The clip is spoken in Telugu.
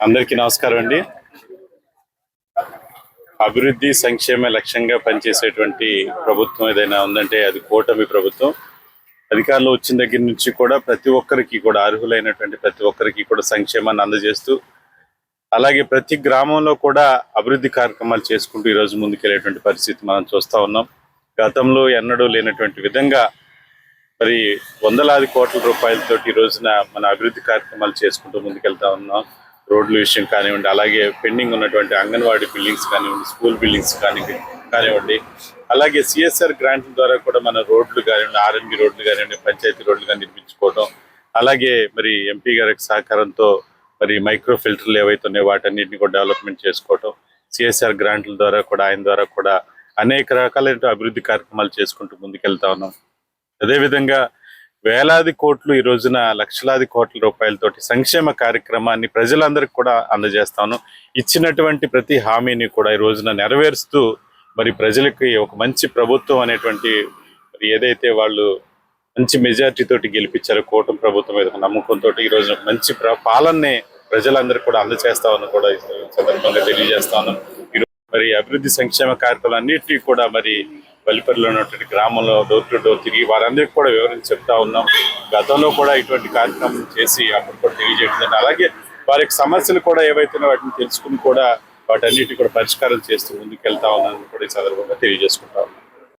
అందరికీ నమస్కారం అండి. అభివృద్ధి సంక్షేమ లక్ష్యంగా పనిచేసేటువంటి ప్రభుత్వం ఏదైనా ఉందంటే అది కూటమి ప్రభుత్వం. అధికారంలో వచ్చిన దగ్గర నుంచి కూడా ప్రతి ఒక్కరికి కూడా అర్హులైనటువంటి ప్రతి ఒక్కరికి కూడా సంక్షేమాన్ని అందజేస్తూ, అలాగే ప్రతి గ్రామంలో కూడా అభివృద్ధి కార్యక్రమాలు చేసుకుంటూ ఈరోజు ముందుకెళ్లేటువంటి పరిస్థితి మనం చూస్తా ఉన్నాం. గతంలో ఎన్నడూ లేనటువంటి విధంగా మరి వందలాది కోట్ల రూపాయలతోటి ఈ రోజున మన అభివృద్ధి కార్యక్రమాలు చేసుకుంటూ ముందుకెళ్తా ఉన్నాం. రోడ్ల విషయం కానివ్వండి, అలాగే పెండింగ్ ఉన్నటువంటి అంగన్వాడీ బిల్డింగ్స్ కానివ్వండి, స్కూల్ బిల్డింగ్స్ కానివ్వండి, అలాగే సిఎస్ఆర్ గ్రాంట్ల ద్వారా కూడా మన రోడ్లు కానివ్వండి, ఆర్ఎన్బి రోడ్లు కానివ్వండి, పంచాయతీ రోడ్లు కానీ నిర్మించుకోవడం, అలాగే మరి ఎంపీ గారి సహకారంతో మరి మైక్రో ఫిల్టర్లు ఏవైతే ఉన్నాయో వాటన్నిటిని కూడా డెవలప్మెంట్ చేసుకోవడం, సిఎస్ఆర్ గ్రాంట్ల ద్వారా కూడా ఆయన ద్వారా కూడా అనేక రకాలైన అభివృద్ధి కార్యక్రమాలు చేసుకుంటూ ముందుకెళ్తా ఉన్నాం. అదేవిధంగా వేలాది కోట్లు ఈ రోజున లక్షలాది కోట్ల రూపాయలతోటి సంక్షేమ కార్యక్రమాన్ని ప్రజలందరికీ కూడా అందజేస్తాను. ఇచ్చినటువంటి ప్రతి హామీని కూడా ఈ రోజున నెరవేరుస్తూ మరి ప్రజలకి ఒక మంచి ప్రభుత్వం అనేటువంటి ఏదైతే వాళ్ళు మంచి మెజార్టీ తోటి గెలిపించారో కూటమి ప్రభుత్వం మీద నమ్మకంతో ఈ రోజున మంచి పాలనని ప్రజలందరికీ కూడా అందజేస్తామని కూడా ఈ సందర్భంగా తెలియజేస్తాను. మరి అభివృద్ధి సంక్షేమ కార్యక్రమాలన్నింటినీ కూడా మరి వల్లిపల్లిలో ఉన్నటువంటి గ్రామంలో డోర్ టు డోర్ తిరిగి వారందరికీ కూడా వివరించి చెప్తా ఉన్నాం. గతంలో కూడా ఇటువంటి కార్యక్రమం చేసి అప్పుడు కూడా తెలియజేయడం, అలాగే వారికి సమస్యలు కూడా ఏవైతే వాటిని తెలుసుకుని కూడా వాటన్నిటిని కూడా పరిష్కారం చేస్తూ ముందుకు వెళ్తా ఉన్నానని కూడా ఈ సందర్భంగా తెలియజేసుకుంటా ఉన్నాం.